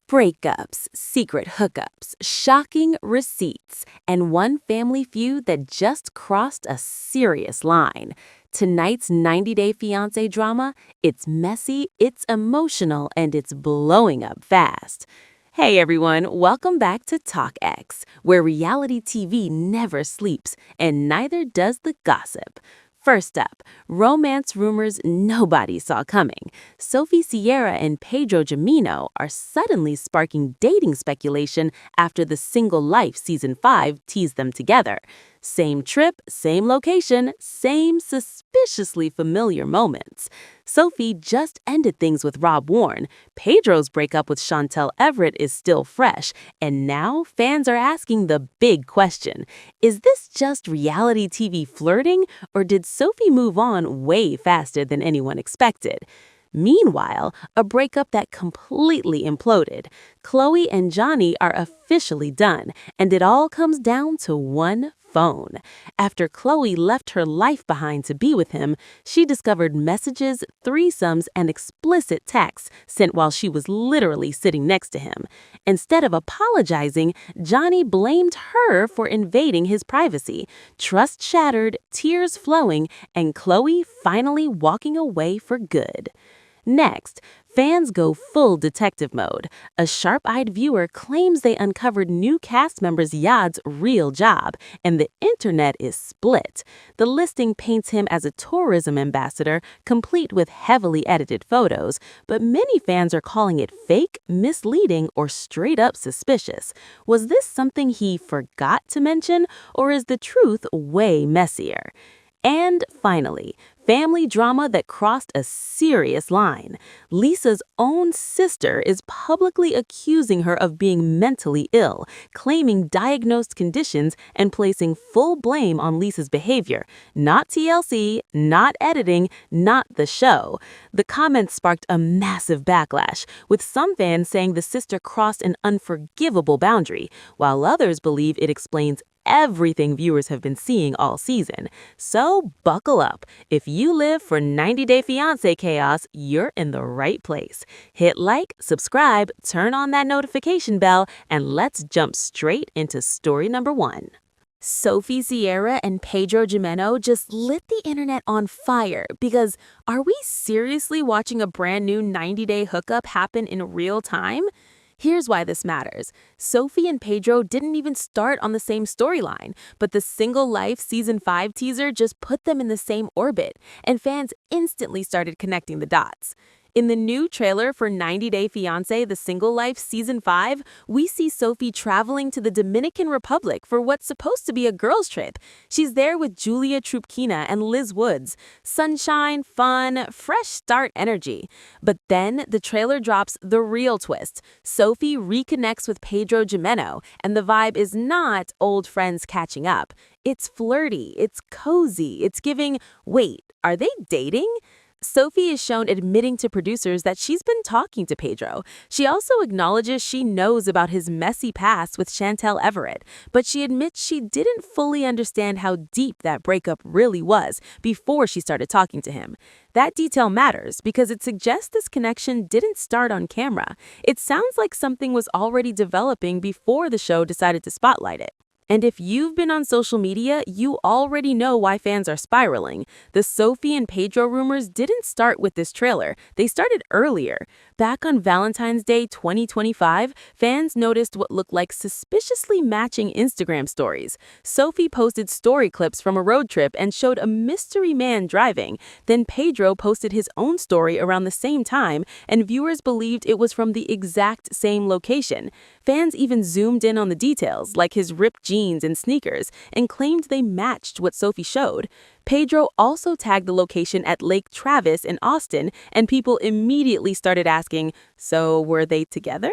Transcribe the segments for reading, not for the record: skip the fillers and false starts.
Breakups, secret hookups, shocking receipts, and one family feud that just crossed a serious line. Tonight's 90-Day Fiancé drama, it's messy, it's emotional, and it's blowing up fast. Hey everyone, welcome back to Talk X, where reality TV never sleeps, and neither does the gossip. First up, romance rumors nobody saw coming. Sophie Sierra and Pedro Gemino are suddenly sparking dating speculation after the Single Life Season 5 teased them together. Same trip, same location, same suspiciously familiar moments. Sophie just ended things with Rob Warren. Pedro's breakup with Chantel Everett is still fresh, and now fans are asking the big question. Is this just reality TV flirting, or did Sophie move on way faster than anyone expected? Meanwhile, a breakup that completely imploded. Chloe and Johnny are officially done, and it all comes down to one phone. After Chloe left her life behind to be with him, she discovered messages, threesomes, and explicit texts sent while she was literally sitting next to him. Instead of apologizing, Johnny blamed her for invading his privacy. Trust shattered, tears flowing, and Chloe finally walking away for good. Next, fans go full detective mode. A sharp-eyed viewer claims they uncovered new cast member Ziad's real job, and the internet is split. The listing paints him as a tourism ambassador, complete with heavily edited photos, but many fans are calling it fake, misleading, or straight-up suspicious. Was this something he forgot to mention, or is the truth way messier? And finally, family drama that crossed a serious line. Lisa's own sister is publicly accusing her of being mentally ill, claiming diagnosed conditions and placing full blame on Lisa's behavior. Not TLC, not editing, not the show. The comments sparked a massive backlash, with some fans saying the sister crossed an unforgivable boundary, while others believe it explains everything viewers have been seeing all season. So buckle up. If you live for 90-Day Fiancé chaos, you're in the right place. Hit like, subscribe, turn on that notification bell, and let's jump straight into story number 1. Sophie Sierra and Pedro Gemino just lit the internet on fire because are we seriously watching a brand new 90-day hookup happen in real time? Here's why this matters. Sophie and Pedro didn't even start on the same storyline, but the Single Life Season 5 teaser just put them in the same orbit, and fans instantly started connecting the dots. In the new trailer for 90-Day Fiancé The Single Life Season 5, we see Sophie traveling to the Dominican Republic for what's supposed to be a girls' trip. She's there with Julia Trupkina and Liz Woods. Sunshine, fun, fresh start energy. But then the trailer drops the real twist. Sophie reconnects with Pedro Gemino, and the vibe is not old friends catching up. It's flirty, it's cozy, it's giving, wait, are they dating? Sophie is shown admitting to producers that she's been talking to Pedro. She also acknowledges she knows about his messy past with Chantel Everett, but she admits she didn't fully understand how deep that breakup really was before she started talking to him. That detail matters because it suggests this connection didn't start on camera. It sounds like something was already developing before the show decided to spotlight it. And if you've been on social media, you already know why fans are spiraling. The Sophie and Pedro rumors didn't start with this trailer. They started earlier. Back on Valentine's Day 2025, fans noticed what looked like suspiciously matching Instagram stories. Sophie posted story clips from a road trip and showed a mystery man driving. Then Pedro posted his own story around the same time, and viewers believed it was from the exact same location. Fans even zoomed in on the details, like his ripped jeans and sneakers, and claimed they matched what Sophie showed. Pedro also tagged the location at Lake Travis in Austin, and people immediately started asking, so were they together?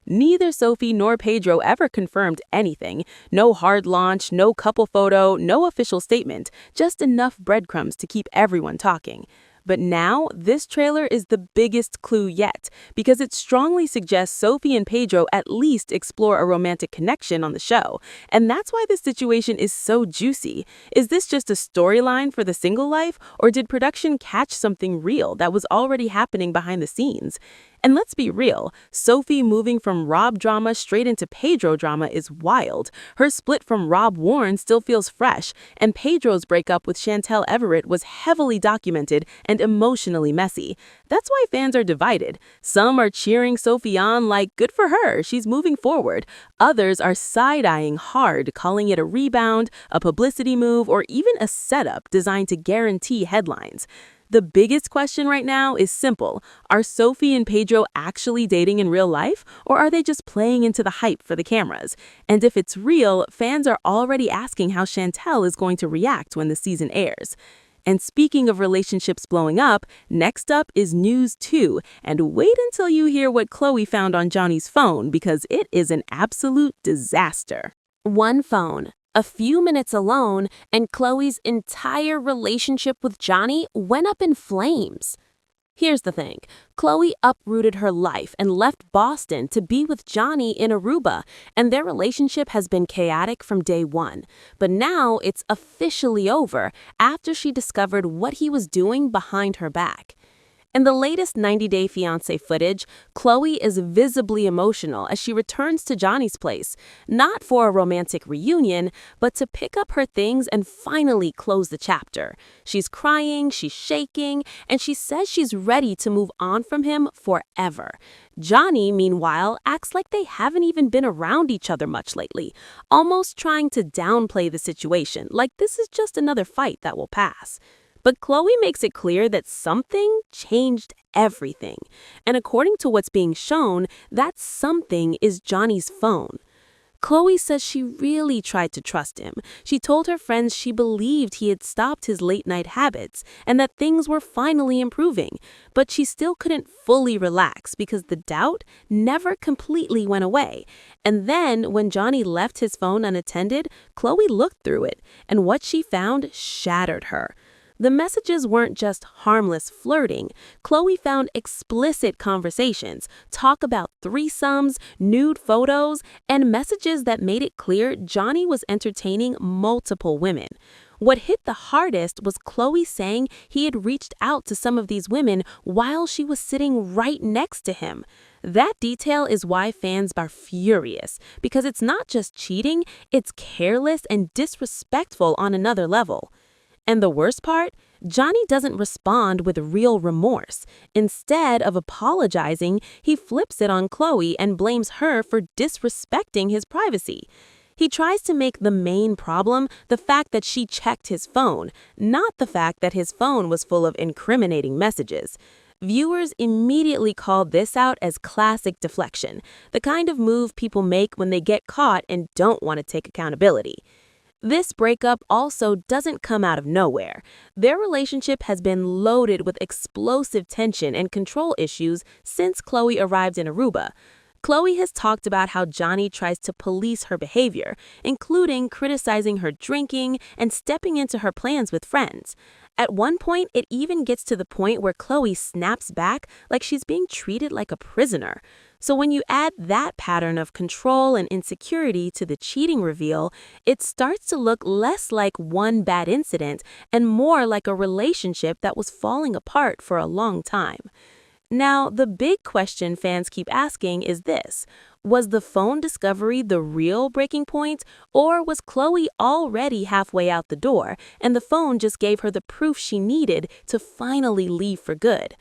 Neither Sophie nor Pedro ever confirmed anything. No hard launch, no couple photo, no official statement, just enough breadcrumbs to keep everyone talking. But now, this trailer is the biggest clue yet, because it strongly suggests Sophie and Pedro at least explore a romantic connection on the show. And that's why this situation is so juicy. Is this just a storyline for the single life, or did production catch something real that was already happening behind the scenes? And let's be real, Sophie moving from Rob drama straight into Pedro drama is wild. Her split from Rob Warren still feels fresh, and Pedro's breakup with Chantel Everett was heavily documented and emotionally messy. That's why fans are divided. Some are cheering Sophie on like, good for her, she's moving forward. Others are side-eyeing hard, calling it a rebound, a publicity move, or even a setup designed to guarantee headlines. The biggest question right now is simple. Are Sophie and Pedro actually dating in real life, or are they just playing into the hype for the cameras? And if it's real, fans are already asking how Chantel is going to react when the season airs. And speaking of relationships blowing up, next up is news 2. And wait until you hear what Chloe found on Johnny's phone, because it is an absolute disaster. One phone, a few minutes alone, and Chloe's entire relationship with Johnny went up in flames. Here's the thing. Chloe uprooted her life and left Boston to be with Johnny in Aruba, and their relationship has been chaotic from day one. But now it's officially over after she discovered what he was doing behind her back. In the latest 90-Day Fiancé footage, Chloe is visibly emotional as she returns to Johnny's place, not for a romantic reunion, but to pick up her things and finally close the chapter. She's crying, she's shaking, and she says she's ready to move on from him forever. Johnny, meanwhile, acts like they haven't even been around each other much lately, almost trying to downplay the situation, like this is just another fight that will pass. But Chloe makes it clear that something changed everything. And according to what's being shown, that something is Johnny's phone. Chloe says she really tried to trust him. She told her friends she believed he had stopped his late-night habits and that things were finally improving. But she still couldn't fully relax because the doubt never completely went away. And then, when Johnny left his phone unattended, Chloe looked through it, and what she found shattered her. The messages weren't just harmless flirting. Chloe found explicit conversations, talk about threesomes, nude photos, and messages that made it clear Johnny was entertaining multiple women. What hit the hardest was Chloe saying he had reached out to some of these women while she was sitting right next to him. That detail is why fans are furious, because it's not just cheating, it's careless and disrespectful on another level. And the worst part? Johnny doesn't respond with real remorse. Instead of apologizing, he flips it on Chloe and blames her for disrespecting his privacy. He tries to make the main problem the fact that she checked his phone, not the fact that his phone was full of incriminating messages. Viewers immediately called this out as classic deflection, the kind of move people make when they get caught and don't want to take accountability. This breakup also doesn't come out of nowhere. Their relationship has been loaded with explosive tension and control issues since Chloe arrived in Aruba. Chloe has talked about how Johnny tries to police her behavior, including criticizing her drinking and stepping into her plans with friends. At one point, it even gets to the point where Chloe snaps back like she's being treated like a prisoner. So when you add that pattern of control and insecurity to the cheating reveal, it starts to look less like one bad incident and more like a relationship that was falling apart for a long time. Now, the big question fans keep asking is this: was the phone discovery the real breaking point, or was Chloe already halfway out the door and the phone just gave her the proof she needed to finally leave for good?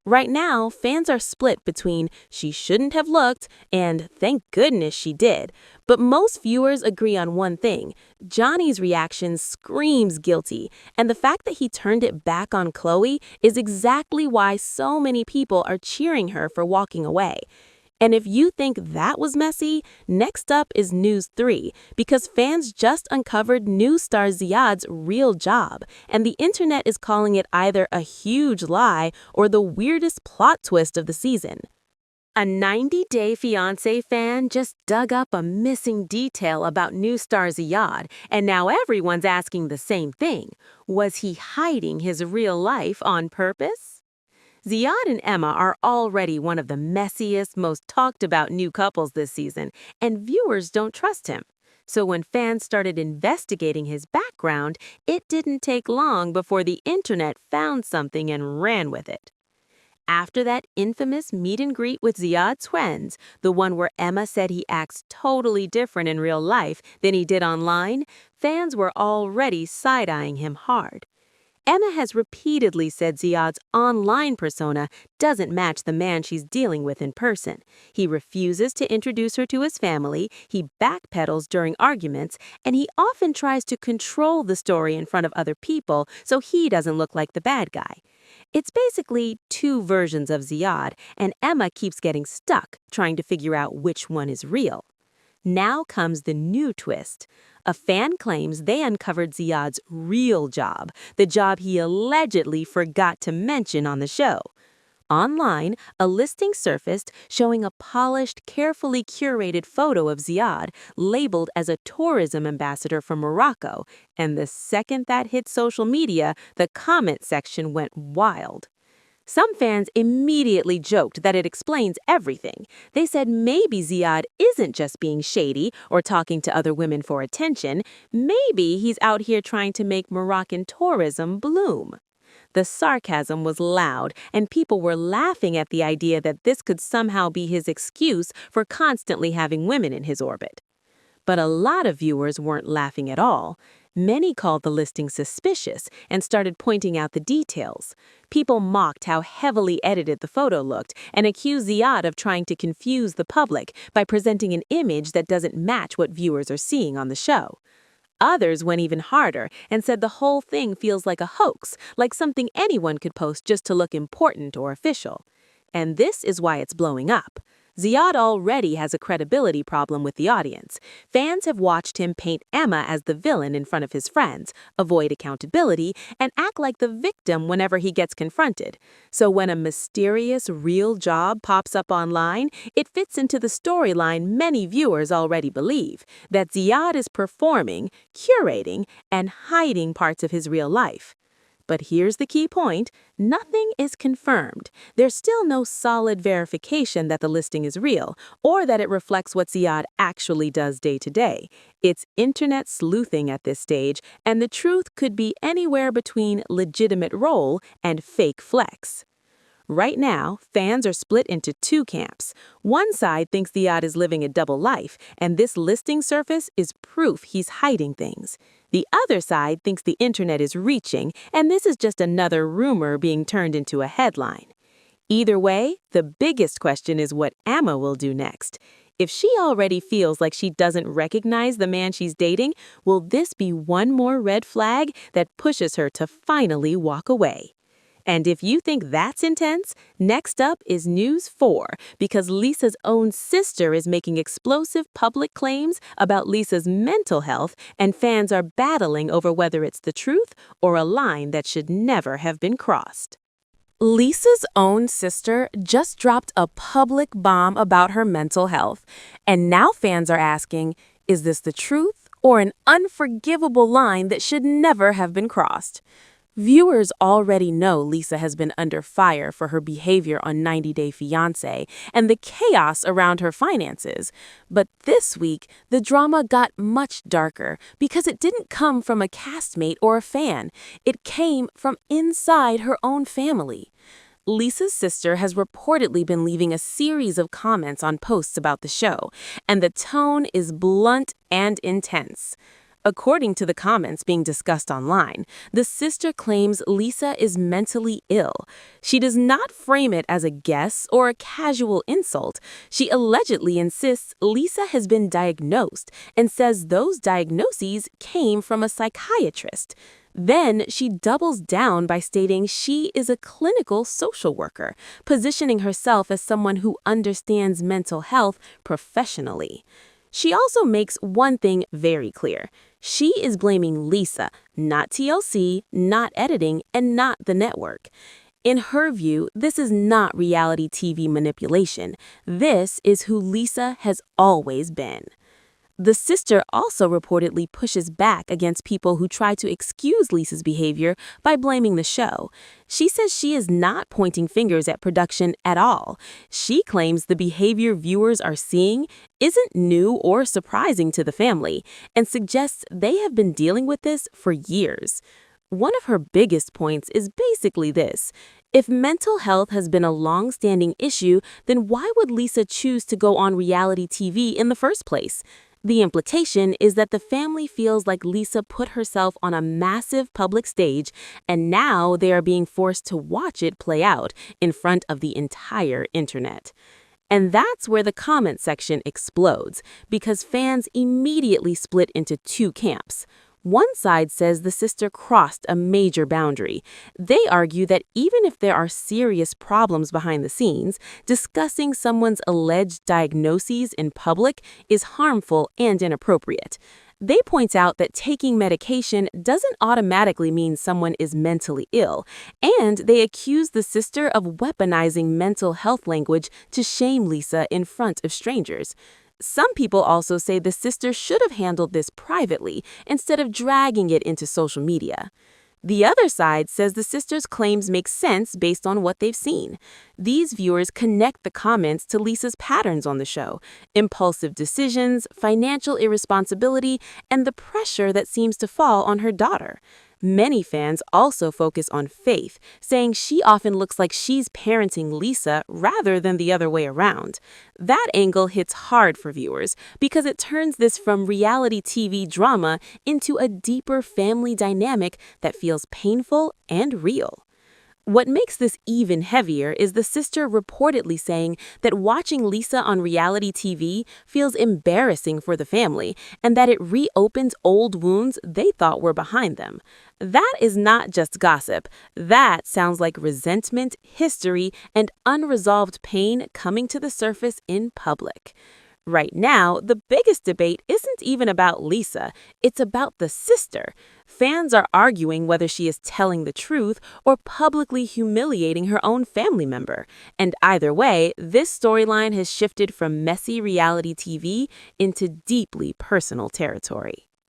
Right now, fans are split between she shouldn't have looked and thank goodness she did. But most viewers agree on one thing: Johnny's reaction screams guilty, and the fact that he turned it back on Chloe is exactly why so many people are cheering her for walking away. And if you think that was messy, next up is News 3, because fans just uncovered new star Ziad's real job, and the internet is calling it either a huge lie or the weirdest plot twist of the season. A 90-Day Fiancé fan just dug up a missing detail about new star Ziad, and now everyone's asking the same thing. Was he hiding his real life on purpose? Ziad and Emma are already one of the messiest, most talked about new couples this season, and viewers don't trust him. So when fans started investigating his background, it didn't take long before the internet found something and ran with it. After that infamous meet and greet with Ziad's friends, the one where Emma said he acts totally different in real life than he did online, fans were already side-eyeing him hard. Emma has repeatedly said Ziad's online persona doesn't match the man she's dealing with in person. He refuses to introduce her to his family, he backpedals during arguments, and he often tries to control the story in front of other people so he doesn't look like the bad guy. It's basically two versions of Ziad, and Emma keeps getting stuck trying to figure out which one is real. Now comes the new twist. A fan claims they uncovered Ziad's real job, the job he allegedly forgot to mention on the show. Online, a listing surfaced showing a polished, carefully curated photo of Ziad labeled as a tourism ambassador from Morocco, and the second that hit social media, the comment section went wild. Some fans immediately joked that it explains everything. They said maybe Ziad isn't just being shady or talking to other women for attention. Maybe he's out here trying to make Moroccan tourism bloom. The sarcasm was loud, and people were laughing at the idea that this could somehow be his excuse for constantly having women in his orbit. But a lot of viewers weren't laughing at all. Many called the listing suspicious and started pointing out the details. People mocked how heavily edited the photo looked and accused Ziad of trying to confuse the public by presenting an image that doesn't match what viewers are seeing on the show. Others went even harder and said the whole thing feels like a hoax, like something anyone could post just to look important or official. And this is why it's blowing up. Ziad already has a credibility problem with the audience. Fans have watched him paint Emma as the villain in front of his friends, avoid accountability, and act like the victim whenever he gets confronted. So when a mysterious, real job pops up online, it fits into the storyline many viewers already believe, that Ziad is performing, curating, and hiding parts of his real life. But here's the key point. Nothing is confirmed. There's still no solid verification that the listing is real or that it reflects what Ziad actually does day to day. It's internet sleuthing at this stage, and the truth could be anywhere between legitimate role and fake flex. Right now, fans are split into two camps. One side thinks Ziad is living a double life, and this listing surface is proof he's hiding things. The other side thinks the internet is reaching, and this is just another rumor being turned into a headline. Either way, the biggest question is what Emma will do next. If she already feels like she doesn't recognize the man she's dating, will this be one more red flag that pushes her to finally walk away? And if you think that's intense, next up is News 4, because Lisa's own sister is making explosive public claims about Lisa's mental health, and fans are battling over whether it's the truth or a line that should never have been crossed. Lisa's own sister just dropped a public bomb about her mental health, and now fans are asking, is this the truth or an unforgivable line that should never have been crossed? Viewers already know Lisa has been under fire for her behavior on 90 Day Fiancé and the chaos around her finances. But this week, the drama got much darker because it didn't come from a castmate or a fan. It came from inside her own family. Lisa's sister has reportedly been leaving a series of comments on posts about the show, and the tone is blunt and intense. According to the comments being discussed online, the sister claims Lisa is mentally ill. She does not frame it as a guess or a casual insult. She allegedly insists Lisa has been diagnosed and says those diagnoses came from a psychiatrist. Then she doubles down by stating she is a clinical social worker, positioning herself as someone who understands mental health professionally. She also makes one thing very clear. She is blaming Lisa, not TLC, not editing, and not the network. In her view, this is not reality TV manipulation. This is who Lisa has always been. The sister also reportedly pushes back against people who try to excuse Lisa's behavior by blaming the show. She says she is not pointing fingers at production at all. She claims the behavior viewers are seeing isn't new or surprising to the family and suggests they have been dealing with this for years. One of her biggest points is basically this. If mental health has been a long-standing issue, then why would Lisa choose to go on reality TV in the first place? The implication is that the family feels like Lisa put herself on a massive public stage, and now they are being forced to watch it play out in front of the entire internet. And that's where the comment section explodes, because fans immediately split into two camps. One side says the sister crossed a major boundary. They argue that even if there are serious problems behind the scenes, discussing someone's alleged diagnoses in public is harmful and inappropriate. They point out that taking medication doesn't automatically mean someone is mentally ill, and they accuse the sister of weaponizing mental health language to shame Lisa in front of strangers. Some people also say the sister should have handled this privately instead of dragging it into social media. The other side says the sister's claims make sense based on what they've seen. These viewers connect the comments to Lisa's patterns on the show: impulsive decisions, financial irresponsibility, and the pressure that seems to fall on her daughter. Many fans also focus on Faith, saying she often looks like she's parenting Lisa rather than the other way around. That angle hits hard for viewers because it turns this from reality TV drama into a deeper family dynamic that feels painful and real. What makes this even heavier is the sister reportedly saying that watching Lisa on reality TV feels embarrassing for the family and that it reopens old wounds they thought were behind them. That is not just gossip. That sounds like resentment, history, and unresolved pain coming to the surface in public. Right now, the biggest debate isn't even about Lisa, it's about the sister. Fans are arguing whether she is telling the truth or publicly humiliating her own family member. And either way, this storyline has shifted from messy reality TV into deeply personal territory.